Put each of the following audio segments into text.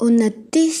29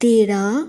13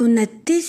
29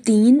3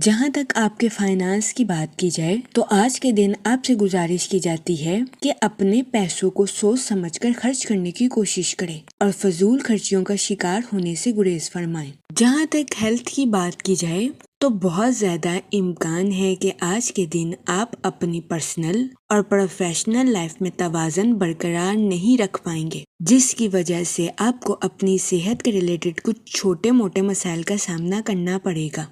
جہاں تک آپ کے فائنانس کی بات کی جائے تو آج کے دن آپ سے گزارش کی جاتی ہے کہ اپنے پیسوں کو سوچ سمجھ کر خرچ کرنے کی کوشش کریں اور فضول خرچیوں کا شکار ہونے سے گریز فرمائیں۔ جہاں تک ہیلتھ کی بات کی جائے تو بہت زیادہ امکان ہے کہ آج کے دن آپ اپنی پرسنل اور پروفیشنل لائف میں توازن برقرار نہیں رکھ پائیں گے، جس کی وجہ سے آپ کو اپنی صحت کے ریلیٹڈ کچھ چھوٹے موٹے مسائل کا سامنا کرنا پڑے گا۔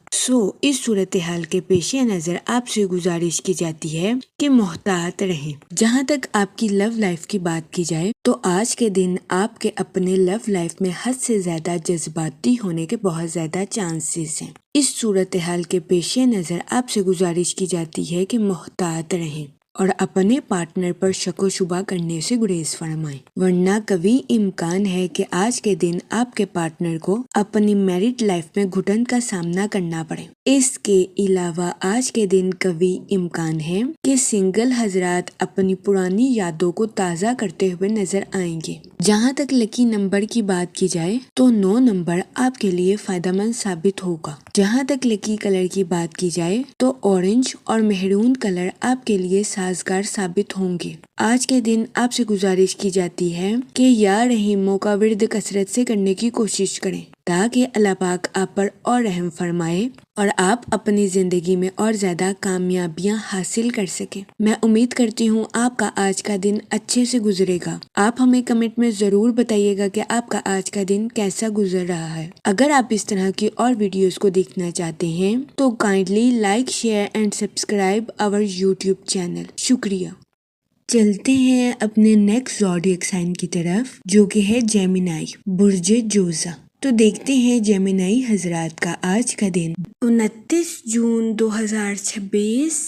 اس صورتحال کے پیش نظر آپ سے گزارش کی جاتی ہے کہ محتاط رہیں۔ جہاں تک آپ کی لو لائف کی بات کی جائے تو آج کے دن آپ کے اپنے لو لائف میں حد سے زیادہ جذباتی ہونے کے بہت زیادہ چانسز ہیں۔ اس صورتحال کے پیش نظر آپ سے گزارش کی جاتی ہے کہ محتاط رہیں اور اپنے پارٹنر پر شک و شبہ کرنے سے گریز فرمائیں، ورنہ قوی امکان ہے کہ آج کے دن آپ کے پارٹنر کو اپنی میرڈ لائف میں گھٹن کا سامنا کرنا پڑے۔ اس کے علاوہ آج کے دن قوی امکان ہے کہ سنگل حضرات اپنی پرانی یادوں کو تازہ کرتے ہوئے نظر آئیں گے۔ جہاں تک لکی نمبر کی بات کی جائے تو 9 نمبر آپ کے لیے فائدہ مند ثابت ہوگا۔ جہاں تک لکی کلر کی بات کی جائے تو اورنج اور مہرون کلر آپ کے لیے سازگار ثابت ہوں گے۔ آج کے دن آپ سے گزارش کی جاتی ہے کہ یا رحیموں کا ورد کثرت سے کرنے کی کوشش کریں تاکہ اللہ پاک آپ پر اور رحم فرمائے اور آپ اپنی زندگی میں اور زیادہ کامیابیاں حاصل کر سکیں۔ میں امید کرتی ہوں آپ کا آج کا دن اچھے سے گزرے گا۔ آپ ہمیں کمنٹ میں ضرور بتائیے گا کہ آپ کا آج کا دن کیسا گزر رہا ہے۔ اگر آپ اس طرح کی اور ویڈیوز کو دیکھنا چاہتے ہیں تو kindly like, share and subscribe our YouTube channel. شکریہ۔ چلتے ہیں اپنے نیکسٹ زوڈیک سائن کی طرف جو کہ ہے جیمینائی، برج جوزا۔ تو دیکھتے ہیں جیمینائی حضرات کا آج کا دن 29 جون 2026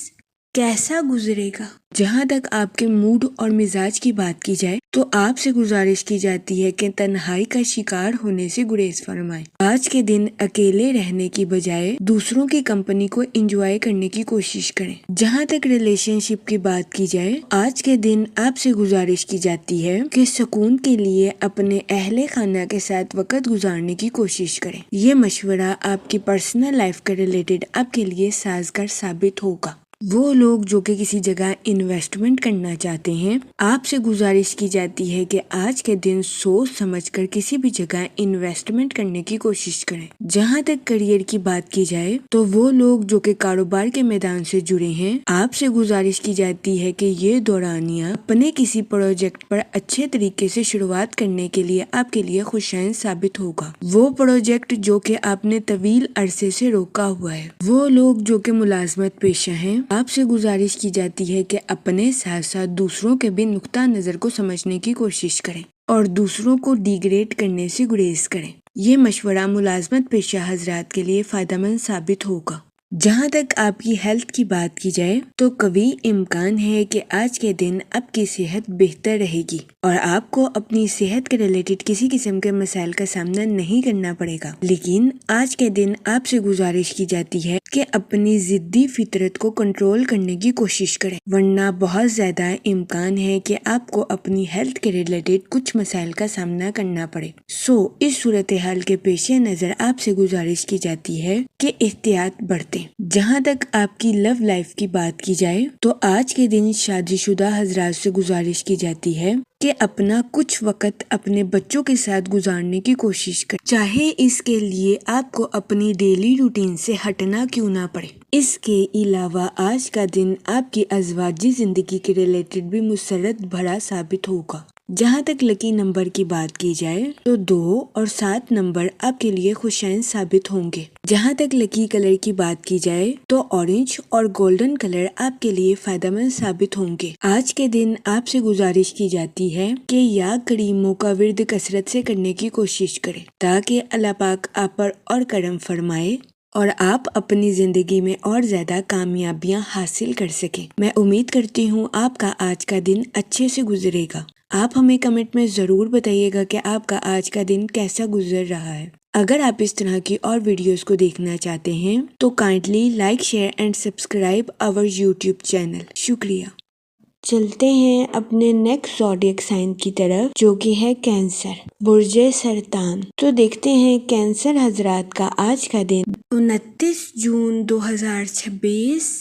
کیسا گزرے گا۔ جہاں تک آپ کے موڈ اور مزاج کی بات کی جائے تو آپ سے گزارش کی جاتی ہے کہ تنہائی کا شکار ہونے سے گریز فرمائیں۔ آج کے دن اکیلے رہنے کی بجائے دوسروں کی کمپنی کو انجوائے کرنے کی کوشش کریں۔ جہاں تک ریلیشن شپ کی بات کی جائے آج کے دن آپ سے گزارش کی جاتی ہے کہ سکون کے لیے اپنے اہل خانہ کے ساتھ وقت گزارنے کی کوشش کریں۔ یہ مشورہ آپ کی پرسنل لائف کے ریلیٹڈ آپ کے لیے سازگار ثابت ہوگا۔ وہ لوگ جو کہ کسی جگہ انویسٹمنٹ کرنا چاہتے ہیں آپ سے گزارش کی جاتی ہے کہ آج کے دن سوچ سمجھ کر کسی بھی جگہ انویسٹمنٹ کرنے کی کوشش کریں۔ جہاں تک کریئر کی بات کی جائے تو وہ لوگ جو کہ کاروبار کے میدان سے جڑے ہیں آپ سے گزارش کی جاتی ہے کہ یہ دورانیہ اپنے کسی پروجیکٹ پر اچھے طریقے سے شروعات کرنے کے لیے آپ کے لیے خوشائن ثابت ہوگا۔ وہ پروجیکٹ جو کہ آپ نے طویل عرصے سے روکا ہوا ہے، وہ لوگ جو کہ ملازمت پیشہ ہیں آپ سے گزارش کی جاتی ہے کہ اپنے ساتھ ساتھ دوسروں کے بھی نقطہ نظر کو سمجھنے کی کوشش کریں اور دوسروں کو ڈیگریڈ کرنے سے گریز کریں۔ یہ مشورہ ملازمت پیشہ حضرات کے لیے فائدہ مند ثابت ہوگا۔ جہاں تک آپ کی ہیلتھ کی بات کی جائے تو قوی امکان ہے کہ آج کے دن آپ کی صحت بہتر رہے گی اور آپ کو اپنی صحت کے ریلیٹڈ کسی قسم کے مسائل کا سامنا نہیں کرنا پڑے گا، لیکن آج کے دن آپ سے گزارش کی جاتی ہے کہ اپنی ضدی فطرت کو کنٹرول کرنے کی کوشش کریں، ورنہ بہت زیادہ امکان ہے کہ آپ کو اپنی ہیلتھ کے ریلیٹڈ کچھ مسائل کا سامنا کرنا پڑے۔ اس صورتحال کے پیش نظر آپ سے گزارش کی جاتی ہے کہ احتیاط برتیں۔ جہاں تک آپ کی لو لائف کی بات کی جائے تو آج کے دن شادی شدہ حضرات سے گزارش کی جاتی ہے کہ اپنا کچھ وقت اپنے بچوں کے ساتھ گزارنے کی کوشش کریں، چاہے اس کے لیے آپ کو اپنی ڈیلی روٹین سے ہٹنا کیوں نہ پڑے۔ اس کے علاوہ آج کا دن آپ کی ازواجی زندگی کے ریلیٹڈ بھی مسرت بھرا ثابت ہوگا۔ جہاں تک لکی نمبر کی بات کی جائے تو 2 اور 7 نمبر آپ کے لیے خوشائن ثابت ہوں گے۔ جہاں تک لکی کلر کی بات کی جائے تو اورنج اور گولڈن کلر آپ کے لیے فائدہ مند ثابت ہوں گے۔ آج کے دن آپ سے گزارش کی جاتی ہے کہ یا کریموں کا ورد کثرت سے کرنے کی کوشش کریں تاکہ اللہ پاک آپ پر اور کرم فرمائے اور آپ اپنی زندگی میں اور زیادہ کامیابیاں حاصل کر سکیں۔ میں امید کرتی ہوں آپ کا آج کا دن اچھے سے گزرے گا۔ آپ ہمیں کمنٹ میں ضرور بتائیے گا کہ آپ کا آج کا دن کیسا گزر رہا ہے۔ اگر آپ اس طرح کی اور ویڈیوز کو دیکھنا چاہتے ہیں تو kindly like, share and subscribe our YouTube channel. شکریہ۔ چلتے ہیں اپنے نیکسٹ زوڈیک سائن کی طرف جو کہ ہے کینسر، برج سرطان۔ تو دیکھتے ہیں کینسر حضرات کا آج کا دن 29 جون 2026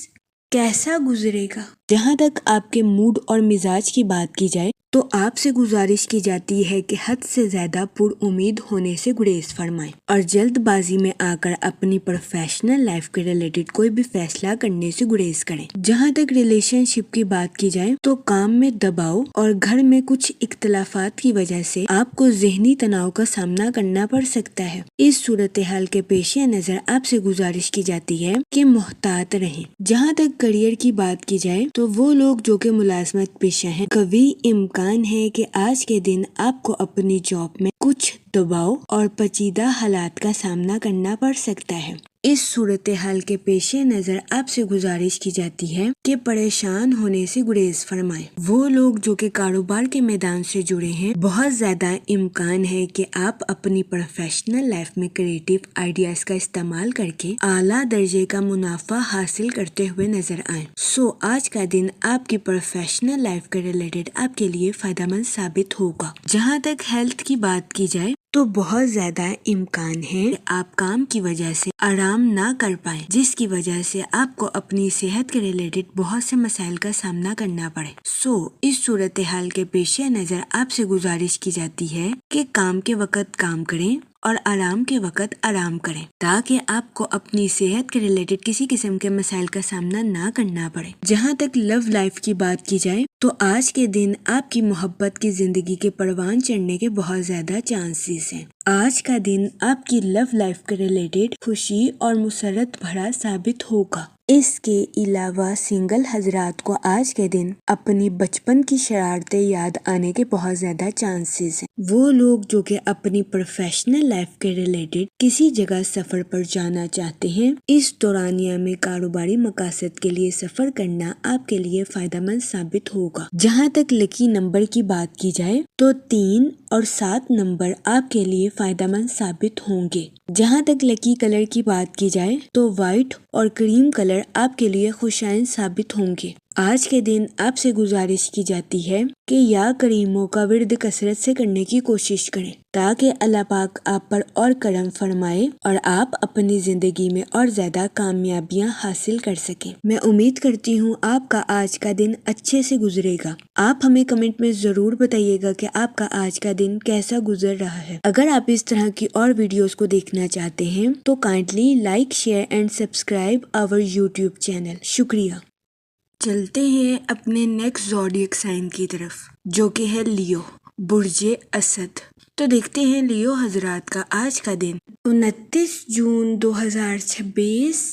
کیسا گزرے گا۔ جہاں تک آپ کے موڈ اور مزاج کی بات کی جائے تو آپ سے گزارش کی جاتی ہے کہ حد سے زیادہ پر امید ہونے سے گریز فرمائیں اور جلد بازی میں آ کر اپنی پروفیشنل لائف کے ریلیٹڈ کوئی بھی فیصلہ کرنے سے گریز کریں۔ جہاں تک ریلیشن شپ کی بات کی جائے تو کام میں دباؤ اور گھر میں کچھ اختلافات کی وجہ سے آپ کو ذہنی تناؤ کا سامنا کرنا پڑ سکتا ہے۔ اس صورتحال کے پیش نظر آپ سے گزارش کی جاتی ہے کہ محتاط رہیں۔ جہاں تک کریئر کی بات کی جائے تو وہ لوگ جو کہ ملازمت پیشہ ہیں، قوی امکان ہے کہ آج کے دن آپ کو اپنی جاب میں کچھ دباؤ اور پیچیدہ حالات کا سامنا کرنا پڑ سکتا ہے۔ اس صورتحال کے پیش نظر آپ سے گزارش کی جاتی ہے کہ پریشان ہونے سے گریز فرمائیں۔ وہ لوگ جو کہ کاروبار کے میدان سے جڑے ہیں، بہت زیادہ امکان ہے کہ آپ اپنی پروفیشنل لائف میں کریٹیو آئیڈیاز کا استعمال کر کے اعلیٰ درجے کا منافع حاصل کرتے ہوئے نظر آئیں۔ آج کا دن آپ کی پروفیشنل لائف کے ریلیٹڈ آپ کے لیے فائدہ مند ثابت ہوگا۔ جہاں تک ہیلتھ کی بات کی جائے تو بہت زیادہ امکان ہے کہ آپ کام کی وجہ سے آرام نہ کر پائیں، جس کی وجہ سے آپ کو اپنی صحت کے ریلیٹڈ بہت سے مسائل کا سامنا کرنا پڑے۔ اس صورتحال کے پیش نظر آپ سے گزارش کی جاتی ہے کہ کام کے وقت کام کریں اور آرام کے وقت آرام کریں تاکہ آپ کو اپنی صحت کے ریلیٹڈ کسی قسم کے مسائل کا سامنا نہ کرنا پڑے۔ جہاں تک لو لائف کی بات کی جائے تو آج کے دن آپ کی محبت کی زندگی کے پروان چڑھنے کے بہت زیادہ چانسز ہیں۔ آج کا دن آپ کی لو لائف کے ریلیٹڈ خوشی اور مسرت بھرا ثابت ہوگا۔ اس کے علاوہ سنگل حضرات کو آج کے دن اپنی بچپن کی شرارتیں یاد آنے کے بہت زیادہ چانسز ہیں۔ وہ لوگ جو کہ اپنی پروفیشنل لائف کے ریلیٹڈ کسی جگہ سفر پر جانا چاہتے ہیں، اس دورانیہ میں کاروباری مقاصد کے لیے سفر کرنا آپ کے لیے فائدہ مند ثابت ہوگا۔ جہاں تک لکی نمبر کی بات کی جائے تو 3 اور 7 نمبر آپ کے لیے فائدہ مند ثابت ہوں گے۔ جہاں تک لکی کلر کی بات کی جائے تو وائٹ اور کریم کلر آپ کے لیے خوشائن ثابت ہوں گے۔ آج کے دن آپ سے گزارش کی جاتی ہے کہ یا کریموں کا ورد کثرت سے کرنے کی کوشش کریں تاکہ اللہ پاک آپ پر اور کرم فرمائے اور آپ اپنی زندگی میں اور زیادہ کامیابیاں حاصل کر سکیں۔ میں امید کرتی ہوں آپ کا آج کا دن اچھے سے گزرے گا۔ آپ ہمیں کمنٹ میں ضرور بتائیے گا کہ آپ کا آج کا دن کیسا گزر رہا ہے۔ اگر آپ اس طرح کی اور ویڈیوز کو دیکھنا چاہتے ہیں تو kindly like, share and subscribe our YouTube channel. شکریہ۔ چلتے ہیں اپنے نیکسٹ زوڈیک سائن کی طرف جو کہ ہے لیو، برج اسد۔ تو دیکھتے ہیں لیو حضرات کا آج کا دن 29 جون 2026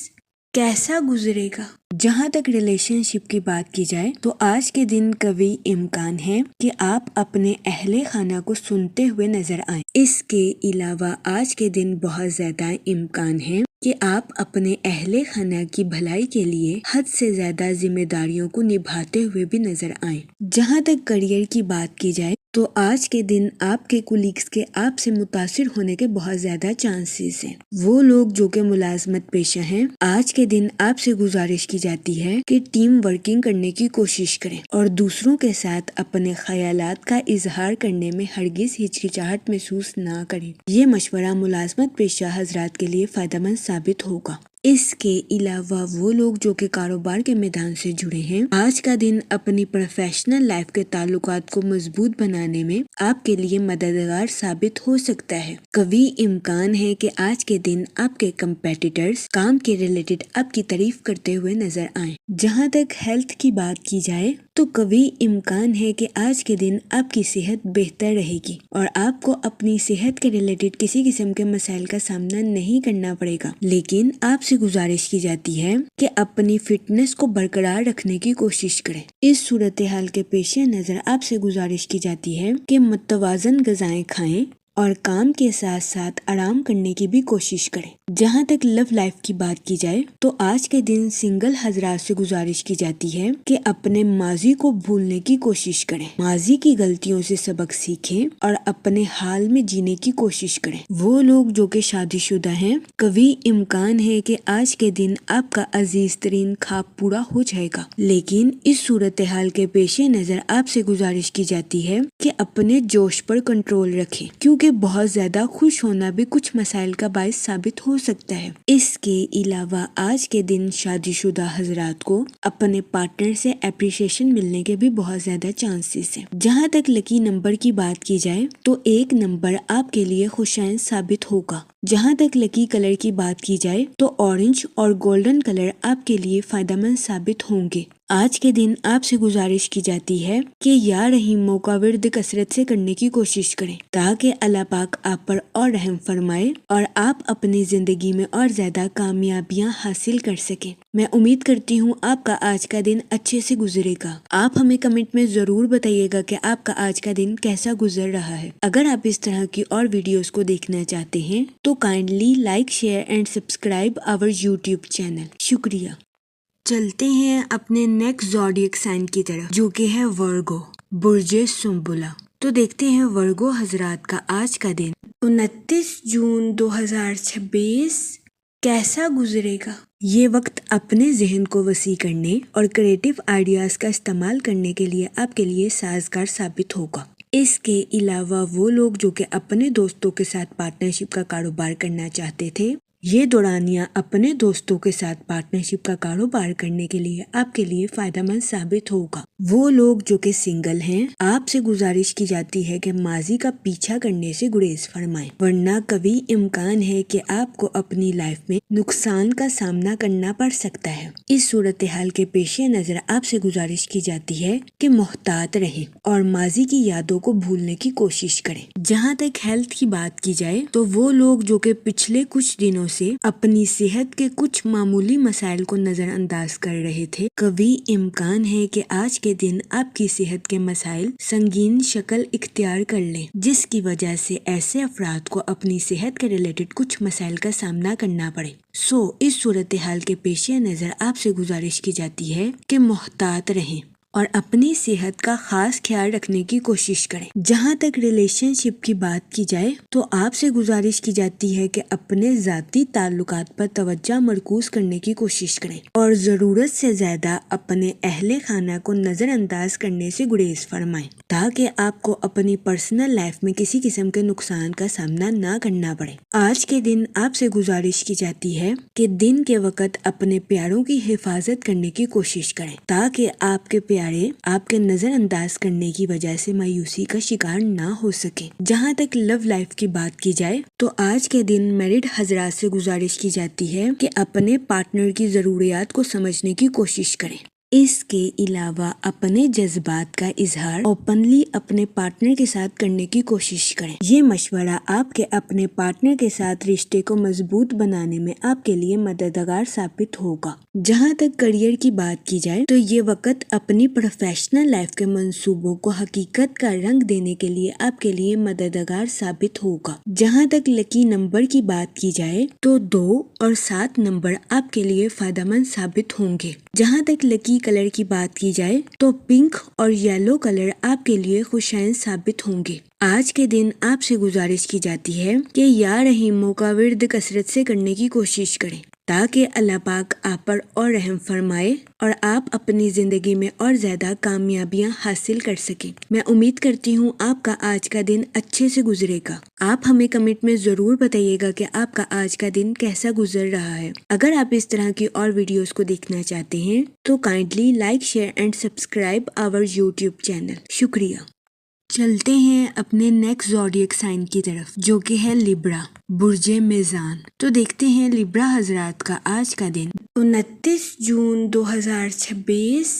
کیسا گزرے گا۔ جہاں تک ریلیشن شپ کی بات کی جائے تو آج کے دن قوی امکان ہے کہ آپ اپنے اہل خانہ کو سنتے ہوئے نظر آئیں۔ اس کے علاوہ آج کے دن بہت زیادہ امکان ہے کہ آپ اپنے اہل خانہ کی بھلائی کے لیے حد سے زیادہ ذمہ داریوں کو نبھاتے ہوئے بھی نظر آئیں۔ جہاں تک کریئر کی بات کی جائے تو آج کے دن آپ کے کولیگز کے آپ سے متاثر ہونے کے بہت زیادہ چانسز ہیں۔ وہ لوگ جو کہ ملازمت پیشہ ہیں، آج کے دن آپ سے گزارش کی جاتی ہے کہ ٹیم ورکنگ کرنے کی کوشش کریں اور دوسروں کے ساتھ اپنے خیالات کا اظہار کرنے میں ہرگز ہچکچاہٹ محسوس نہ کریں۔ یہ مشورہ ملازمت پیشہ حضرات کے لیے فائدہ مند ثابت ہوگا۔ اس کے علاوہ وہ لوگ جو کہ کاروبار کے میدان سے جڑے ہیں، آج کا دن اپنی پروفیشنل لائف کے تعلقات کو مضبوط بنانے میں آپ کے لیے مددگار ثابت ہو سکتا ہے۔ قوی امکان ہے کہ آج کے دن آپ کے کمپیٹیٹرز کام کے ریلیٹڈ آپ کی تعریف کرتے ہوئے نظر آئیں۔ جہاں تک ہیلتھ کی بات کی جائے تو قوی امکان ہے کہ آج کے دن آپ کی صحت بہتر رہے گی اور آپ کو اپنی صحت کے ریلیٹڈ کسی قسم کے مسائل کا سامنا نہیں کرنا پڑے گا، لیکن آپ سے گزارش کی جاتی ہے کہ اپنی فٹنس کو برقرار رکھنے کی کوشش کریں۔ اس صورتحال کے پیش نظر آپ سے گزارش کی جاتی ہے کہ متوازن غذائیں کھائیں اور کام کے ساتھ ساتھ آرام کرنے کی بھی کوشش کریں۔ جہاں تک لو لائف کی بات کی جائے تو آج کے دن سنگل حضرات سے گزارش کی جاتی ہے کہ اپنے ماضی کو بھولنے کی کوشش کریں، ماضی کی غلطیوں سے سبق سیکھیں اور اپنے حال میں جینے کی کوشش کریں۔ وہ لوگ جو کہ شادی شدہ ہیں، کبھی امکان ہے کہ آج کے دن آپ کا عزیز ترین خواب پورا ہو جائے گا، لیکن اس صورتحال کے پیش نظر آپ سے گزارش کی جاتی ہے کہ اپنے جوش پر کنٹرول رکھیں، کیونکہ بہت زیادہ خوش ہونا بھی کچھ مسائل کا باعث ثابت ہو سکتا ہے۔ اس کے علاوہ آج کے دن شادی شدہ حضرات کو اپنے پارٹنر سے اپریشیشن ملنے کے بھی بہت زیادہ چانسز ہیں۔ جہاں تک لکی نمبر کی بات کی جائے تو 1 نمبر آپ کے لیے خوشائن ثابت ہوگا۔ جہاں تک لکی کلر کی بات کی جائے تو اورنج اور گولڈن کلر آپ کے لیے فائدہ مند ثابت ہوں گے۔ آج کے دن آپ سے گزارش کی جاتی ہے کہ یا رحیموں کا ورد کثرت سے کرنے کی کوشش کریں تاکہ اللہ پاک آپ پر اور رحم فرمائے اور آپ اپنی زندگی میں اور زیادہ کامیابیاں حاصل کر سکیں۔ میں امید کرتی ہوں آپ کا آج کا دن اچھے سے گزرے گا۔ آپ ہمیں کمنٹ میں ضرور بتائیے گا کہ آپ کا آج کا دن کیسا گزر رہا ہے۔ اگر آپ اس طرح کی اور ویڈیوز کو دیکھنا چاہتے ہیں تو kindly like, share and subscribe our YouTube channel. شکریہ۔ چلتے ہیں اپنے نیکسٹ زوڈیک سائن کی طرف، جو کہ ہے ورگو، برج سنبلہ۔ تو دیکھتے ہیں ورگو حضرات کا آج کا دن 29 جون 2026 کیسا گزرے گا۔ یہ وقت اپنے ذہن کو وسیع کرنے اور کریٹو آئیڈیاز کا استعمال کرنے کے لیے آپ کے لیے سازگار ثابت ہوگا۔ اس کے علاوہ وہ لوگ جو کہ اپنے دوستوں کے ساتھ پارٹنرشپ کا کاروبار کرنا چاہتے تھے، یہ دورانیہ اپنے دوستوں کے ساتھ پارٹنرشپ کا کاروبار کرنے کے لیے آپ کے لیے فائدہ مند ثابت ہوگا۔ وہ لوگ جو کہ سنگل ہیں، آپ سے گزارش کی جاتی ہے کہ ماضی کا پیچھا کرنے سے گریز فرمائیں، ورنہ کبھی امکان ہے کہ آپ کو اپنی لائف میں نقصان کا سامنا کرنا پڑ سکتا ہے۔ اس صورتحال کے پیش نظر آپ سے گزارش کی جاتی ہے کہ محتاط رہیں اور ماضی کی یادوں کو بھولنے کی کوشش کریں۔ جہاں تک ہیلتھ کی بات کی جائے تو وہ لوگ جو کہ پچھلے کچھ دنوں سے اپنی صحت کے کچھ معمولی مسائل کو نظر انداز کر رہے تھے، کبھی امکان ہے کہ آج کے دن آپ کی صحت کے مسائل سنگین شکل اختیار کر لیں، جس کی وجہ سے ایسے افراد کو اپنی صحت کے ریلیٹڈ کچھ مسائل کا سامنا کرنا پڑے۔ اس صورتحال کے پیش نظر آپ سے گزارش کی جاتی ہے کہ محتاط رہیں اور اپنی صحت کا خاص خیال رکھنے کی کوشش کریں۔ جہاں تک ریلیشن شپ کی بات کی جائے تو آپ سے گزارش کی جاتی ہے کہ اپنے ذاتی تعلقات پر توجہ مرکوز کرنے کی کوشش کریں اور ضرورت سے زیادہ اپنے اہل خانہ کو نظر انداز کرنے سے گریز فرمائیں تاکہ آپ کو اپنی پرسنل لائف میں کسی قسم کے نقصان کا سامنا نہ کرنا پڑے۔ آج کے دن آپ سے گزارش کی جاتی ہے کہ دن کے وقت اپنے پیاروں کی حفاظت کرنے کی کوشش کریں تاکہ آپ کے پیارے آپ کے نظر انداز کرنے کی وجہ سے مایوسی کا شکار نہ ہو سکے۔ جہاں تک لو لائف کی بات کی جائے تو آج کے دن میرڈ حضرات سے گزارش کی جاتی ہے کہ اپنے پارٹنر کی ضروریات کو سمجھنے کی کوشش کریں۔ اس کے علاوہ اپنے جذبات کا اظہار اوپنلی اپنے پارٹنر کے ساتھ کرنے کی کوشش کریں۔ یہ مشورہ آپ کے اپنے پارٹنر کے ساتھ رشتے کو مضبوط بنانے میں آپ کے لیے مددگار ثابت ہوگا۔ جہاں تک کریئر کی بات کی جائے تو یہ وقت اپنی پروفیشنل لائف کے منصوبوں کو حقیقت کا رنگ دینے کے لیے آپ کے لیے مددگار ثابت ہوگا۔ جہاں تک لکی نمبر کی بات کی جائے تو 2 اور 7 نمبر آپ کے لیے فائدہ مند ثابت ہوں گے۔ جہاں تک لکی کلر کی بات کی جائے تو پنک اور یلو کلر آپ کے لیے خوشائن ثابت ہوں گے۔ آج کے دن آپ سے گزارش کی جاتی ہے کہ یا رحیموں کا ورد کثرت سے کرنے کی کوشش کریں تاکہ اللہ پاک آپ پر اور رحم فرمائے اور آپ اپنی زندگی میں اور زیادہ کامیابیاں حاصل کر سکیں۔ میں امید کرتی ہوں آپ کا آج کا دن اچھے سے گزرے گا۔ آپ ہمیں کمنٹ میں ضرور بتائیے گا کہ آپ کا آج کا دن کیسا گزر رہا ہے۔ اگر آپ اس طرح کی اور ویڈیوز کو دیکھنا چاہتے ہیں تو kindly like, share and subscribe our YouTube channel. شکریہ۔ چلتے ہیں اپنے نیکسٹ زوڈیک سائن کی طرف، جو کہ ہے لیبرا، برج میزان۔ تو دیکھتے ہیں لیبرا حضرات کا آج کا دن 29 جون 2026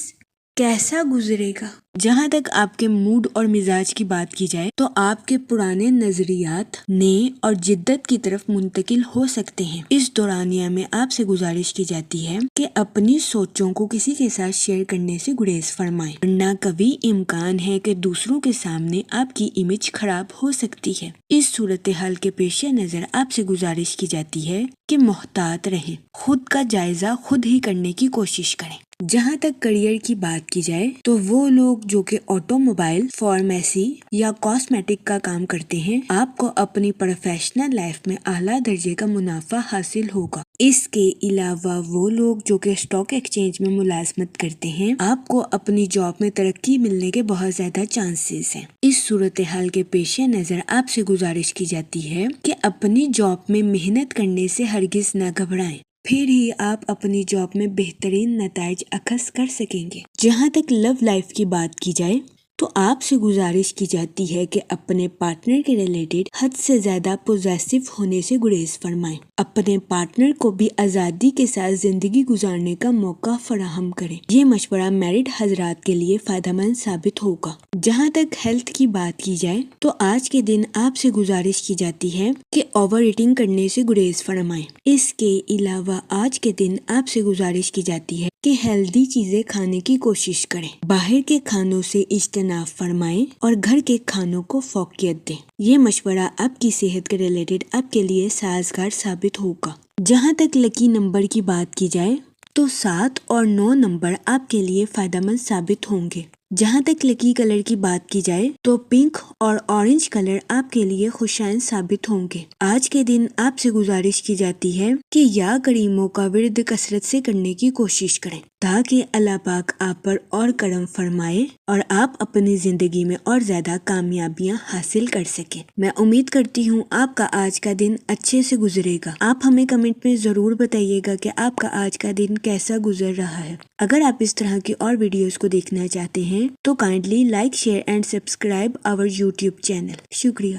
کیسا گزرے گا۔ جہاں تک آپ کے موڈ اور مزاج کی بات کی جائے تو آپ کے پرانے نظریات نئے اور جدت کی طرف منتقل ہو سکتے ہیں۔ اس دورانیہ میں آپ سے گزارش کی جاتی ہے کہ اپنی سوچوں کو کسی کے ساتھ شیئر کرنے سے گریز فرمائیں، ورنہ کبھی امکان ہے کہ دوسروں کے سامنے آپ کی امیج خراب ہو سکتی ہے۔ اس صورتحال کے پیش نظر آپ سے گزارش کی جاتی ہے کہ محتاط رہیں، خود کا جائزہ خود ہی کرنے کی کوشش کریں۔ جہاں تک کریئر کی بات کی جائے تو وہ لوگ جو کہ آٹو موبائل، فارمیسی یا کاسمیٹک کا کام کرتے ہیں، آپ کو اپنی پروفیشنل لائف میں اعلیٰ درجے کا منافع حاصل ہوگا۔ اس کے علاوہ وہ لوگ جو کہ اسٹاک ایکسچینج میں ملازمت کرتے ہیں، آپ کو اپنی جاب میں ترقی ملنے کے بہت زیادہ چانسز ہیں۔ اس صورتحال کے پیش نظر آپ سے گزارش کی جاتی ہے کہ اپنی جاب میں محنت کرنے سے ہرگز نہ گھبرائیں، پھر ہی آپ اپنی جاب میں بہترین نتائج اخذ کر سکیں گے۔ جہاں تک لو لائف کی بات کی جائے تو آپ سے گزارش کی جاتی ہے کہ اپنے پارٹنر کے ریلیٹڈ حد سے زیادہ پوزیسو ہونے سے گریز فرمائیں، اپنے پارٹنر کو بھی آزادی کے ساتھ زندگی گزارنے کا موقع فراہم کریں۔ یہ مشورہ میرڈ حضرات کے لیے فائدہ مند ثابت ہوگا۔ جہاں تک ہیلتھ کی بات کی جائے تو آج کے دن آپ سے گزارش کی جاتی ہے کہ اوور ایٹنگ کرنے سے گریز فرمائیں۔ اس کے علاوہ آج کے دن آپ سے گزارش کی جاتی ہے کہ ہیلدی چیزیں کھانے کی کوشش کریں، باہر کے کھانوں سے اجتناب فرمائیں اور گھر کے کھانوں کو فوقیت دیں۔ یہ مشورہ آپ کی صحت کے ریلیٹڈ آپ کے لیے سازگار ثابت ہوگا۔ جہاں تک لکی نمبر کی بات کی جائے تو 7 اور 9 نمبر آپ کے لیے فائدہ مند ثابت ہوں گے۔ جہاں تک لکی کلر کی بات کی جائے تو پنک اور اورنج کلر آپ کے لیے خوشائن ثابت ہوں گے۔ آج کے دن آپ سے گزارش کی جاتی ہے کہ یا کریموں کا ورد کثرت سے کرنے کی کوشش کریں تاکہ اللہ پاک آپ پر اور کرم فرمائے اور آپ اپنی زندگی میں اور زیادہ کامیابیاں حاصل کر سکیں۔ میں امید کرتی ہوں آپ کا آج کا دن اچھے سے گزرے گا۔ آپ ہمیں کمنٹ میں ضرور بتائیے گا کہ آپ کا آج کا دن کیسا گزر رہا ہے۔ اگر آپ اس طرح کی اور ویڈیوز کو دیکھنا چاہتے ہیں تو kindly like, share and subscribe our YouTube channel. شکریہ۔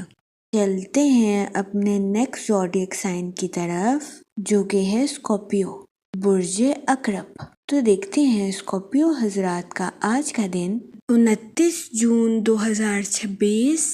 چلتے ہیں اپنے نیکسٹ زوڈیک سائن کی طرف جو کہ ہے اسکارپیو، برج عقرب۔ تو دیکھتے ہیں اسکارپیو حضرات کا آج کا دن 29 جون 2026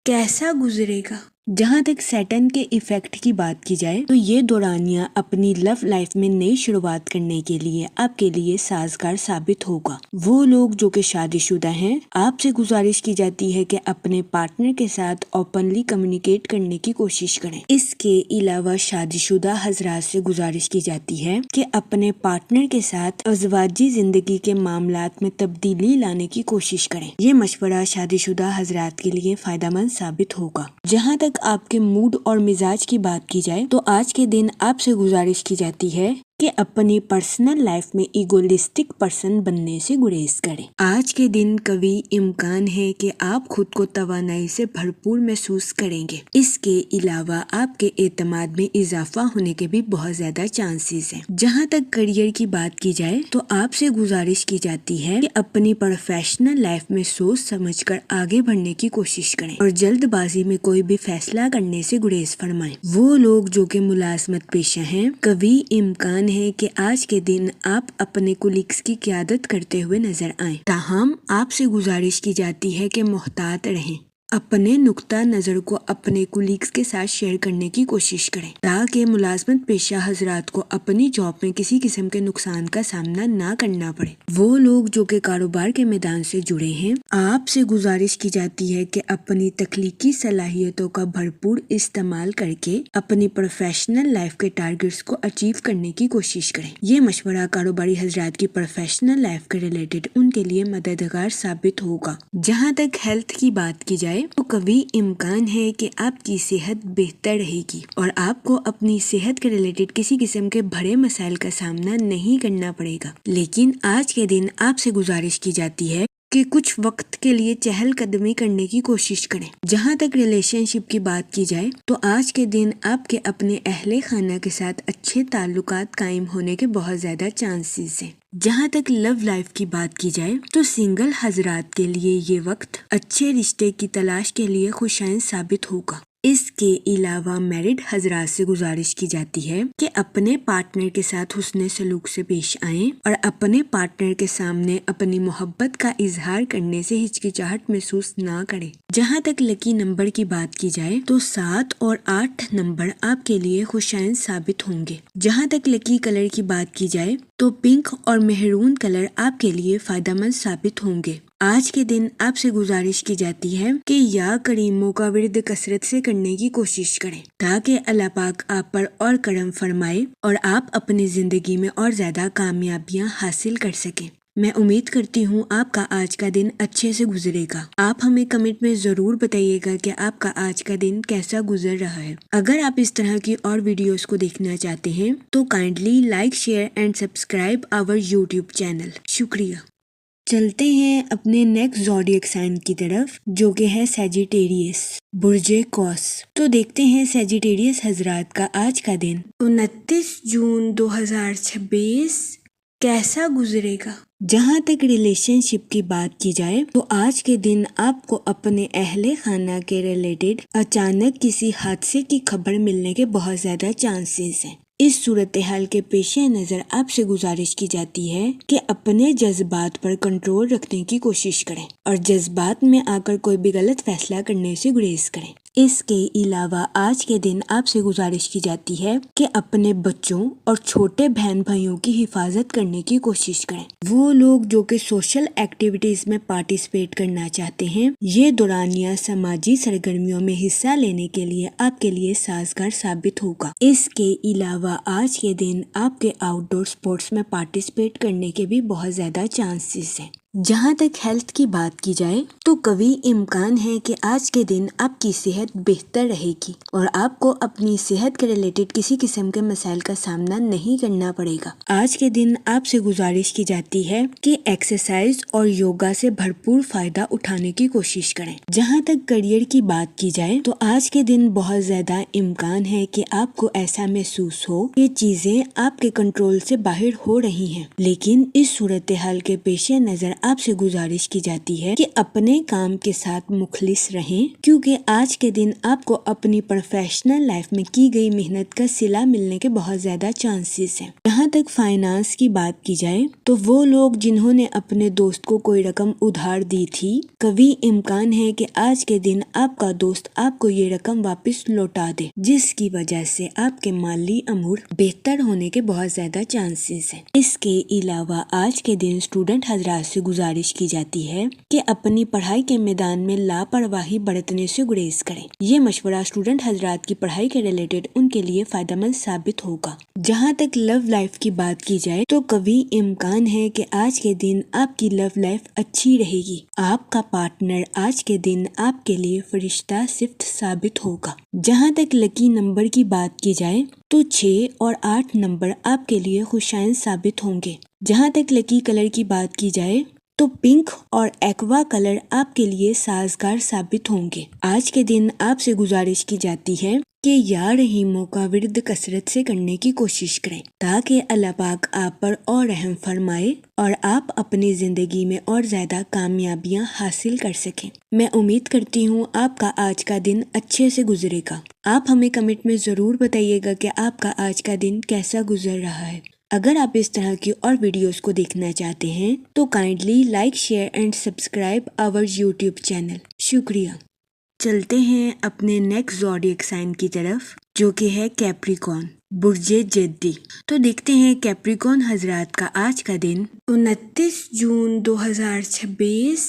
کیسا گزرے گا۔ جہاں تک سیٹن کے ایفیکٹ کی بات کی جائے تو یہ دورانیہ اپنی لو لائف میں نئی شروعات کرنے کے لیے آپ کے لیے سازگار ثابت ہوگا۔ وہ لوگ جو کہ شادی شدہ ہیں، آپ سے گزارش کی جاتی ہے کہ اپنے پارٹنر کے ساتھ اوپنلی کمیونیکیٹ کرنے کی کوشش کریں۔ اس کے علاوہ شادی شدہ حضرات سے گزارش کی جاتی ہے کہ اپنے پارٹنر کے ساتھ ازواجی زندگی کے معاملات میں تبدیلی لانے کی کوشش کریں۔ یہ مشورہ شادی شدہ حضرات کے لیے فائدہ مند ثابت ہوگا۔ جہاں تک آپ کے موڈ اور مزاج کی بات کی جائے تو آج کے دن آپ سے گزارش کی جاتی ہے کہ اپنی پرسنل لائف میں ایگولسٹک پرسن بننے سے گریز کریں۔ آج کے دن کبھی امکان ہے کہ آپ خود کو توانائی سے بھرپور محسوس کریں گے۔ اس کے علاوہ آپ کے اعتماد میں اضافہ ہونے کے بھی بہت زیادہ چانسز ہیں۔ جہاں تک کریئر کی بات کی جائے تو آپ سے گزارش کی جاتی ہے کہ اپنی پروفیشنل لائف میں سوچ سمجھ کر آگے بڑھنے کی کوشش کریں اور جلد بازی میں کوئی بھی فیصلہ کرنے سے گریز فرمائیں۔ وہ لوگ جو کہ ملازمت پیشہ ہیں، کبھی امکان ہے کہ آج کے دن آپ اپنے کولیگز کی قیادت کرتے ہوئے نظر آئیں، تاہم آپ سے گزارش کی جاتی ہے کہ محتاط رہیں، اپنے نقطہ نظر کو اپنے کولیگز کے ساتھ شیئر کرنے کی کوشش کریں تاکہ ملازمت پیشہ حضرات کو اپنی جاب میں کسی قسم کے نقصان کا سامنا نہ کرنا پڑے۔ وہ لوگ جو کہ کاروبار کے میدان سے جڑے ہیں، آپ سے گزارش کی جاتی ہے کہ اپنی تخلیقی صلاحیتوں کا بھرپور استعمال کر کے اپنی پروفیشنل لائف کے ٹارگٹس کو اچیو کرنے کی کوشش کریں۔ یہ مشورہ کاروباری حضرات کی پروفیشنل لائف کے ریلیٹڈ ان کے لیے مددگار ثابت ہوگا۔ جہاں تک ہیلتھ کی بات کی جائے تو کبھی امکان ہے کہ آپ کی صحت بہتر رہے گی اور آپ کو اپنی صحت کے ریلیٹڈ کسی قسم کے بڑے مسائل کا سامنا نہیں کرنا پڑے گا، لیکن آج کے دن آپ سے گزارش کی جاتی ہے کہ کچھ وقت کے لیے چہل قدمی کرنے کی کوشش کریں۔ جہاں تک ریلیشن شپ کی بات کی جائے تو آج کے دن آپ کے اپنے اہل خانہ کے ساتھ اچھے تعلقات قائم ہونے کے بہت زیادہ چانسز ہیں۔ جہاں تک لو لائف کی بات کی جائے تو سنگل حضرات کے لیے یہ وقت اچھے رشتے کی تلاش کے لیے خوشائن ثابت ہوگا۔ اس کے علاوہ میرڈ حضرات سے گزارش کی جاتی ہے کہ اپنے پارٹنر کے ساتھ حسن سلوک سے پیش آئیں اور اپنے پارٹنر کے سامنے اپنی محبت کا اظہار کرنے سے ہچکچاہٹ محسوس نہ کریں۔ جہاں تک لکی نمبر کی بات کی جائے تو 7 اور 8 نمبر آپ کے لیے خوشائن ثابت ہوں گے۔ جہاں تک لکی کلر کی بات کی جائے تو پنک اور مہرون کلر آپ کے لیے فائدہ مند ثابت ہوں گے۔ آج کے دن آپ سے گزارش کی جاتی ہے کہ یا کریموں کا ورد کثرت سے کرنے کی کوشش کریں تاکہ اللہ پاک آپ پر اور کرم فرمائے اور آپ اپنی زندگی میں اور زیادہ کامیابیاں حاصل کر سکیں۔ میں امید کرتی ہوں آپ کا آج کا دن اچھے سے گزرے گا۔ آپ ہمیں کمنٹ میں ضرور بتائیے گا کہ آپ کا آج کا دن کیسا گزر رہا ہے۔ اگر آپ اس طرح کی اور ویڈیوز کو دیکھنا چاہتے ہیں تو kindly like, share and subscribe our YouTube channel. شکریہ۔ چلتے ہیں اپنے نیکسٹ زوڈیک سائن کی طرف جو کہ ہے سیجیٹیریس، برج قوس۔ تو دیکھتے ہیں سیجیٹیریس حضرات کا آج کا دن 29 جون 2026 کیسا گزرے گا۔ جہاں تک ریلیشن شپ کی بات کی جائے تو آج کے دن آپ کو اپنے اہل خانہ کے ریلیٹڈ اچانک کسی حادثے کی خبر ملنے کے بہت زیادہ چانسز ہیں۔ اس صورتحال کے پیش نظر آپ سے گزارش کی جاتی ہے کہ اپنے جذبات پر کنٹرول رکھنے کی کوشش کریں اور جذبات میں آ کر کوئی بھی غلط فیصلہ کرنے سے گریز کریں۔ اس کے علاوہ آج کے دن آپ سے گزارش کی جاتی ہے کہ اپنے بچوں اور چھوٹے بہن بھائیوں کی حفاظت کرنے کی کوشش کریں۔ وہ لوگ جو کہ سوشل ایکٹیویٹیز میں پارٹیسپیٹ کرنا چاہتے ہیں، یہ دورانیہ سماجی سرگرمیوں میں حصہ لینے کے لیے آپ کے لیے سازگار ثابت ہوگا۔ اس کے علاوہ آج کے دن آپ کے آؤٹ ڈور سپورٹس میں پارٹیسپیٹ کرنے کے بھی بہت زیادہ چانسز ہیں۔ جہاں تک ہیلتھ کی بات کی جائے تو قوی امکان ہے کہ آج کے دن آپ کی صحت بہتر رہے گی اور آپ کو اپنی صحت کے ریلیٹڈ کسی قسم کے مسائل کا سامنا نہیں کرنا پڑے گا۔ آج کے دن آپ سے گزارش کی جاتی ہے کہ ایکسرسائز اور یوگا سے بھرپور فائدہ اٹھانے کی کوشش کریں۔ جہاں تک کریئر کی بات کی جائے تو آج کے دن بہت زیادہ امکان ہے کہ آپ کو ایسا محسوس ہو کہ چیزیں آپ کے کنٹرول سے باہر ہو رہی ہیں، لیکن اس صورتحال کے پیش نظر آپ سے گزارش کی جاتی ہے کہ اپنے کام کے ساتھ مخلص رہیں کیونکہ آج کے دن آپ کو اپنی پروفیشنل لائف میں کی گئی محنت کا صلہ ملنے کے بہت زیادہ چانسز ہیں۔ جہاں تک فائنانس کی بات کی جائے تو وہ لوگ جنہوں نے اپنے دوست کو کوئی رقم ادھار دی تھی، قوی امکان ہے کہ آج کے دن آپ کا دوست آپ کو یہ رقم واپس لوٹا دے، جس کی وجہ سے آپ کے مالی امور بہتر ہونے کے بہت زیادہ چانسز ہیں۔ اس کے علاوہ آج کے دن اسٹوڈنٹ حضرات سے گزارش کی جاتی ہے کہ اپنی پڑھائی کے میدان میں لاپرواہی برتنے سے گریز کریں۔ یہ مشورہ اسٹوڈنٹ حضرات کی پڑھائی کے ریلیٹڈ ان کے لیے فائدہ مند ثابت ہوگا۔ جہاں تک لو لائف کی بات کی جائے تو قوی امکان ہے کہ آج کے دن آپ کی لو لائف اچھی رہے گی۔ آپ کا پارٹنر آج کے دن آپ کے لیے فرشتہ صفت ثابت ہوگا۔ جہاں تک لکی نمبر کی بات کی جائے تو 6 اور 8 نمبر آپ کے لیے خوشائن ثابت ہوں گے۔ جہاں تک لکی کلر کی بات کی جائے تو پنک اور ایکوا کلر آپ کے لیے سازگار ثابت ہوں گے۔ آج کے دن آپ سے گزارش کی جاتی ہے کہ یا رحیموں کا ورد کثرت سے کرنے کی کوشش کریں تاکہ اللہ پاک آپ پر اور رحم فرمائے اور آپ اپنی زندگی میں اور زیادہ کامیابیاں حاصل کر سکیں۔ میں امید کرتی ہوں آپ کا آج کا دن اچھے سے گزرے گا۔ آپ ہمیں کمنٹ میں ضرور بتائیے گا کہ آپ کا آج کا دن کیسا گزر رہا ہے۔ اگر آپ اس طرح کی اور ویڈیوز کو دیکھنا چاہتے ہیں تو kindly like, share and subscribe our YouTube channel. شکریہ۔ چلتے ہیں اپنے نیکسٹ زوڈیک سائن کی طرف جو کہ ہے کیپریکون، برج جدی۔ تو دیکھتے ہیں کیپریکون حضرات کا آج کا دن 29 جون 2026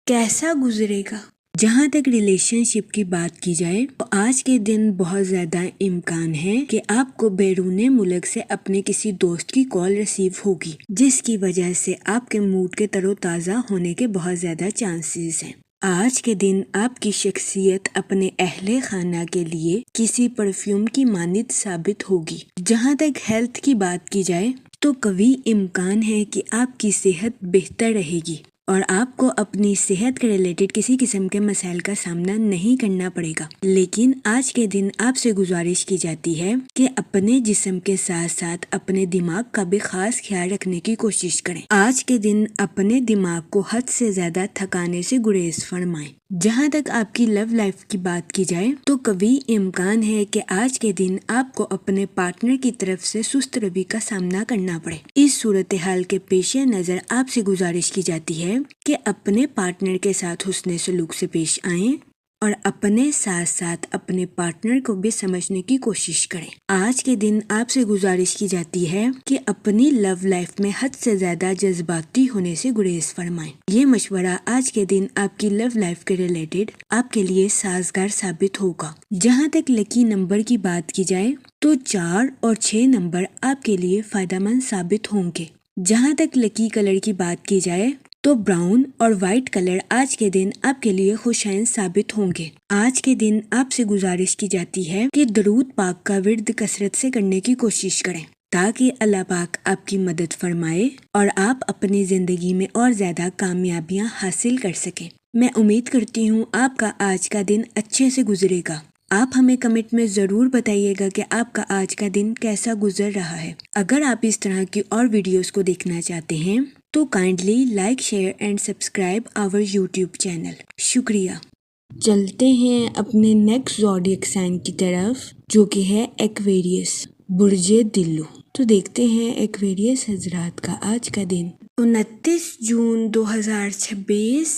کیسا گزرے گا۔ جہاں تک ریلیشن شپ کی بات کی جائے تو آج کے دن بہت زیادہ امکان ہے کہ آپ کو بیرون ملک سے اپنے کسی دوست کی کال ریسیو ہوگی، جس کی وجہ سے آپ کے موڈ کے تر و تازہ ہونے کے بہت زیادہ چانسز ہیں۔ آج کے دن آپ کی شخصیت اپنے اہل خانہ کے لیے کسی پرفیوم کی مانند ثابت ہوگی۔ جہاں تک ہیلتھ کی بات کی جائے تو قوی امکان ہے کہ آپ کی صحت بہتر رہے گی اور آپ کو اپنی صحت کے ریلیٹڈ کسی قسم کے مسائل کا سامنا نہیں کرنا پڑے گا۔ لیکن آج کے دن آپ سے گزارش کی جاتی ہے کہ اپنے جسم کے ساتھ ساتھ اپنے دماغ کا بھی خاص خیال رکھنے کی کوشش کریں۔ آج کے دن اپنے دماغ کو حد سے زیادہ تھکانے سے گریز فرمائیں۔ جہاں تک آپ کی لو لائف کی بات کی جائے تو کبھی امکان ہے کہ آج کے دن آپ کو اپنے پارٹنر کی طرف سے سست روی کا سامنا کرنا پڑے۔ اس صورتحال کے پیش نظر آپ سے گزارش کی جاتی ہے کہ اپنے پارٹنر کے ساتھ حسن سلوک سے پیش آئیں اور اپنے ساتھ ساتھ اپنے پارٹنر کو بھی سمجھنے کی کوشش کریں۔ آج کے دن آپ سے گزارش کی جاتی ہے کہ اپنی لو لائف میں حد سے زیادہ جذباتی ہونے سے گریز فرمائیں۔ یہ مشورہ آج کے دن آپ کی لو لائف کے ریلیٹڈ آپ کے لیے سازگار ثابت ہوگا۔ جہاں تک لکی نمبر کی بات کی جائے تو 4 اور 6 نمبر آپ کے لیے فائدہ مند ثابت ہوں گے۔ جہاں تک لکی کلر کی بات کی جائے تو براؤن اور وائٹ کلر آج کے دن آپ کے لیے خوشائن ثابت ہوں گے۔ آج کے دن آپ سے گزارش کی جاتی ہے کہ درود پاک کا ورد کثرت سے کرنے کی کوشش کریں تاکہ اللہ پاک آپ کی مدد فرمائے اور آپ اپنی زندگی میں اور زیادہ کامیابیاں حاصل کر سکیں۔ میں امید کرتی ہوں آپ کا آج کا دن اچھے سے گزرے گا۔ آپ ہمیں کمنٹ میں ضرور بتائیے گا کہ آپ کا آج کا دن کیسا گزر رہا ہے۔ اگر آپ اس طرح کی اور ویڈیوز کو دیکھنا چاہتے ہیں تو kindly like share and subscribe our YouTube channel. شکریہ۔ چلتے ہیں اپنے نیکسٹ زوڈیک سائن کی طرف جو کہ ہے ایکویریس، برج دلو۔ تو دیکھتے ہیں ایکویریس حضرات کا آج کا دن 29 جون 2026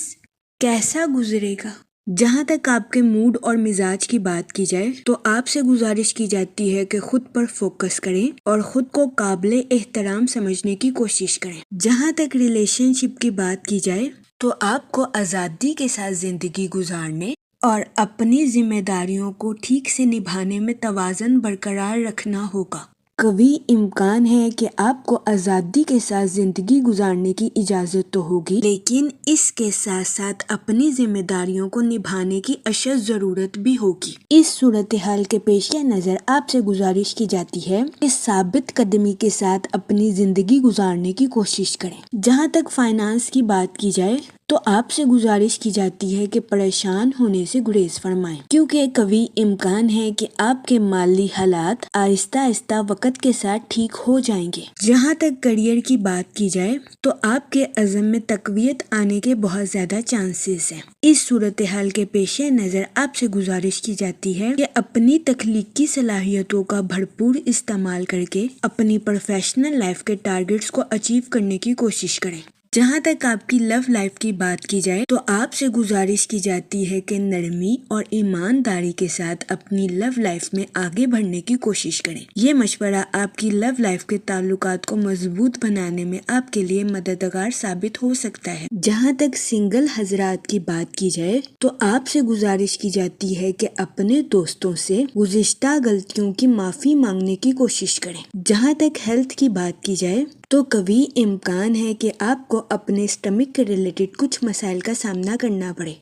کیسا گزرے گا۔ جہاں تک آپ کے موڈ اور مزاج کی بات کی جائے تو آپ سے گزارش کی جاتی ہے کہ خود پر فوکس کریں اور خود کو قابل احترام سمجھنے کی کوشش کریں۔ جہاں تک ریلیشن شپ کی بات کی جائے تو آپ کو آزادی کے ساتھ زندگی گزارنے اور اپنی ذمہ داریوں کو ٹھیک سے نبھانے میں توازن برقرار رکھنا ہوگا۔ کبھی امکان ہے کہ آپ کو آزادی کے ساتھ زندگی گزارنے کی اجازت تو ہوگی لیکن اس کے ساتھ ساتھ اپنی ذمہ داریوں کو نبھانے کی اشد ضرورت بھی ہوگی۔ اس صورتحال کے پیش نظر آپ سے گزارش کی جاتی ہے کہ ثابت قدمی کے ساتھ اپنی زندگی گزارنے کی کوشش کریں۔ جہاں تک فائنانس کی بات کی جائے تو آپ سے گزارش کی جاتی ہے کہ پریشان ہونے سے گریز فرمائیں کیونکہ کبھی امکان ہے کہ آپ کے مالی حالات آہستہ آہستہ وقت کے ساتھ ٹھیک ہو جائیں گے۔ جہاں تک کریئر کی بات کی جائے تو آپ کے عزم میں تقویت آنے کے بہت زیادہ چانسز ہیں۔ اس صورتحال کے پیش نظر آپ سے گزارش کی جاتی ہے کہ اپنی تخلیقی صلاحیتوں کا بھرپور استعمال کر کے اپنی پروفیشنل لائف کے ٹارگٹس کو اچیو کرنے کی کوشش کریں۔ جہاں تک آپ کی لو لائف کی بات کی جائے تو آپ سے گزارش کی جاتی ہے کہ نرمی اور ایمانداری کے ساتھ اپنی لو لائف میں آگے بڑھنے کی کوشش کریں۔ یہ مشورہ آپ کی لو لائف کے تعلقات کو مضبوط بنانے میں آپ کے لیے مددگار ثابت ہو سکتا ہے۔ جہاں تک سنگل حضرات کی بات کی جائے تو آپ سے گزارش کی جاتی ہے کہ اپنے دوستوں سے گزشتہ غلطیوں کی معافی مانگنے کی کوشش کریں۔ جہاں تک ہیلتھ کی بات کی جائے تو کبھی امکان ہے کہ آپ کو اپنے اسٹمک کے ریلیٹڈ کچھ مسائل کا سامنا کرنا پڑے۔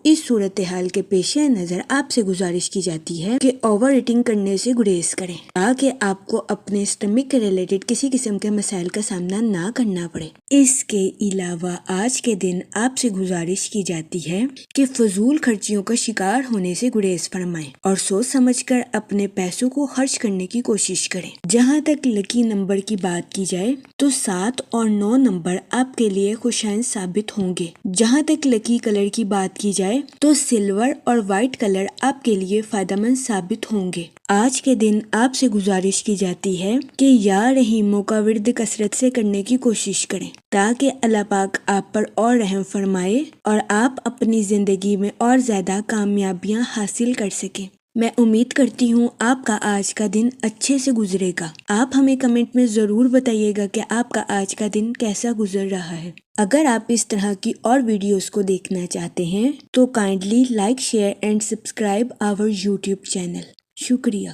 اس صورتحال کے پیش نظر آپ سے گزارش کی جاتی ہے کہ اوور ایٹنگ کرنے سے گریز کریں تاکہ آپ کو اپنے اسٹمک کے ریلیٹڈ کسی قسم کے مسائل کا سامنا نہ کرنا پڑے۔ اس کے علاوہ آج کے دن آپ سے گزارش کی جاتی ہے کہ فضول خرچیوں کا شکار ہونے سے گریز فرمائیں اور سوچ سمجھ کر اپنے پیسوں کو خرچ کرنے کی کوشش کریں۔ جہاں تک لکی نمبر کی بات کی جائے تو 7 اور 9 نمبر آپ کے لیے خوشائن ثابت ہوں گے۔ جہاں تک لکی کلر کی بات کی جائے تو سلور اور وائٹ کلر آپ کے لیے فائدہ مند ثابت ہوں گے۔ آج کے دن آپ سے گزارش کی جاتی ہے کہ یا رحیموں کا ورد کثرت سے کرنے کی کوشش کریں تاکہ اللہ پاک آپ پر اور رحم فرمائے اور آپ اپنی زندگی میں اور زیادہ کامیابیاں حاصل کر سکیں۔ میں امید کرتی ہوں آپ کا آج کا دن اچھے سے گزرے گا۔ آپ ہمیں کمنٹ میں ضرور بتائیے گا کہ آپ کا آج کا دن کیسا گزر رہا ہے۔ اگر آپ اس طرح کی اور ویڈیوز کو دیکھنا چاہتے ہیں تو kindly like share and subscribe our YouTube channel. شکریہ۔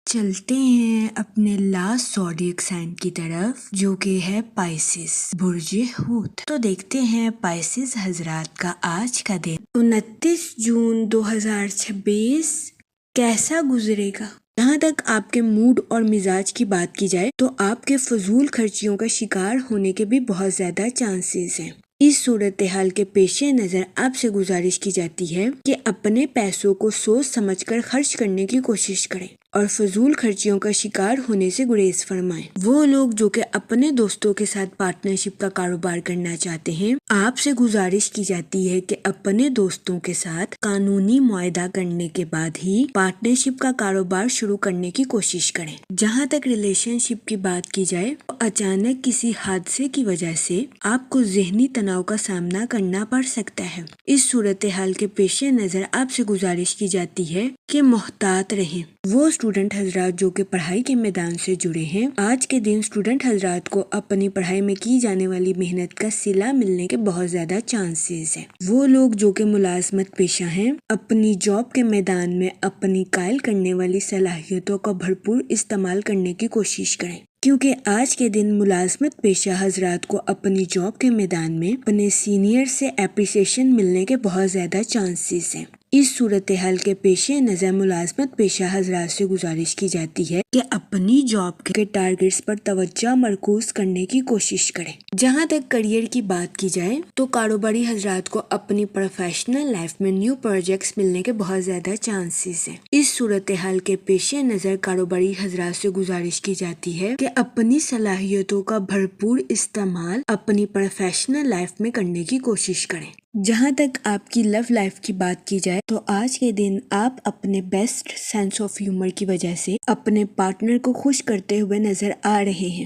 چلتے ہیں اپنے لاسٹ زوڈیک سائن کی طرف جو کہ ہے پائسس، برج حوت۔ تو دیکھتے ہیں پائسس حضرات کا آج کا دن 29 جون 2026 کیسا گزرے گا۔ جہاں تک آپ کے موڈ اور مزاج کی بات کی جائے تو آپ کے فضول خرچیوں کا شکار ہونے کے بھی بہت زیادہ چانسز ہیں۔ اس صورتحال کے پیش نظر آپ سے گزارش کی جاتی ہے کہ اپنے پیسوں کو سوچ سمجھ کر خرچ کرنے کی کوشش کریں اور فضول خرچیوں کا شکار ہونے سے گریز فرمائیں۔ وہ لوگ جو کہ اپنے دوستوں کے ساتھ پارٹنرشپ کا کاروبار کرنا چاہتے ہیں، آپ سے گزارش کی جاتی ہے کہ اپنے دوستوں کے ساتھ قانونی معاہدہ کرنے کے بعد ہی پارٹنرشپ کا کاروبار شروع کرنے کی کوشش کریں۔ جہاں تک ریلیشن شپ کی بات کی جائے تو اچانک کسی حادثے کی وجہ سے آپ کو ذہنی تناؤ کا سامنا کرنا پڑ سکتا ہے۔ اس صورتحال کے پیش نظر آپ سے گزارش کی جاتی ہے کہ محتاط رہیں۔ وہ اسٹوڈنٹ حضرات جو کہ پڑھائی کے میدان سے جڑے ہیں، آج کے دن اسٹوڈنٹ حضرات کو اپنی پڑھائی میں کی جانے والی محنت کا صلہ ملنے کے بہت زیادہ چانسز ہیں۔ وہ لوگ جو کہ ملازمت پیشہ ہیں، اپنی جاب کے میدان میں اپنی قائل کرنے والی صلاحیتوں کا بھرپور استعمال کرنے کی کوشش کریں، کیونکہ آج کے دن ملازمت پیشہ حضرات کو اپنی جاب کے میدان میں اپنے سینئر سے اپریسیشن ملنے کے بہت زیادہ چانسز ہیں۔ اس صورتحال کے پیش نظر ملازمت پیشہ حضرات سے گزارش کی جاتی ہے کہ اپنی جاب کے ٹارگٹس پر توجہ مرکوز کرنے کی کوشش کریں۔ جہاں تک کریئر کی بات کی جائے تو کاروباری حضرات کو اپنی پروفیشنل لائف میں نیو پروجیکٹس ملنے کے بہت زیادہ چانسز ہیں۔ اس صورتحال کے پیش نظر کاروباری حضرات سے گزارش کی جاتی ہے کہ اپنی صلاحیتوں کا بھرپور استعمال اپنی پروفیشنل لائف میں کرنے کی کوشش کریں۔ جہاں تک آپ کی لو لائف کی بات کی جائے تو آج کے دن آپ اپنے بیسٹ سینس آف ہیومر کی وجہ سے اپنے پارٹنر کو خوش کرتے ہوئے نظر آ رہے ہیں۔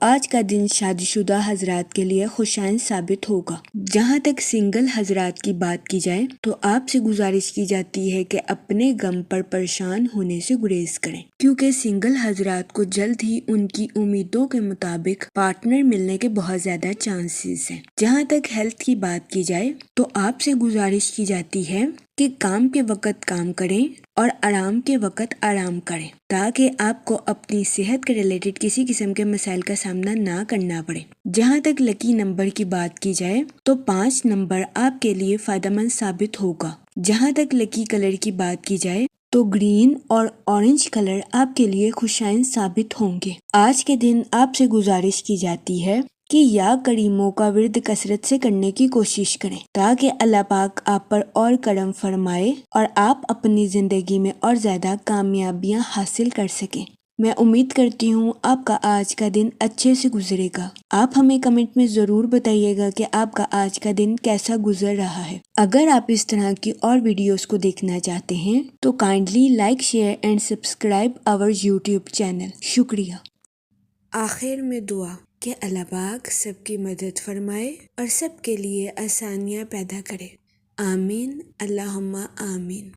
آج کا دن شادی شدہ حضرات کے لیے خوشائن ثابت ہوگا۔ جہاں تک سنگل حضرات کی بات کی جائے تو آپ سے گزارش کی جاتی ہے کہ اپنے غم پر پریشان ہونے سے گریز کریں، کیونکہ سنگل حضرات کو جلد ہی ان کی امیدوں کے مطابق پارٹنر ملنے کے بہت زیادہ چانسز ہیں۔ جہاں تک ہیلتھ کی بات کی جائے تو آپ سے گزارش کی جاتی ہے کہ کام کے وقت کام کریں اور آرام کے وقت آرام کریں، تاکہ آپ کو اپنی صحت کے ریلیٹڈ کسی قسم کے مسائل کا سامنا نہ کرنا پڑے۔ جہاں تک لکی نمبر کی بات کی جائے تو 5 نمبر آپ کے لیے فائدہ مند ثابت ہوگا۔ جہاں تک لکی کلر کی بات کی جائے تو گرین اور اورنج کلر آپ کے لیے خوشائن ثابت ہوں گے۔ آج کے دن آپ سے گزارش کی جاتی ہے کہ یا کریموں کا ورد کثرت سے کرنے کی کوشش کریں، تاکہ اللہ پاک آپ پر اور کرم فرمائے اور آپ اپنی زندگی میں اور زیادہ کامیابیاں حاصل کر سکیں۔ میں امید کرتی ہوں آپ کا آج کا دن اچھے سے گزرے گا۔ آپ ہمیں کمنٹ میں ضرور بتائیے گا کہ آپ کا آج کا دن کیسا گزر رہا ہے۔ اگر آپ اس طرح کی اور ویڈیوز کو دیکھنا چاہتے ہیں تو kindly like, share and subscribe our YouTube channel. شکریہ۔ آخر میں دعا کہ اللہ پاک سب کی مدد فرمائے اور سب کے لیے آسانیاں پیدا کرے۔ آمین، اللہم آمین۔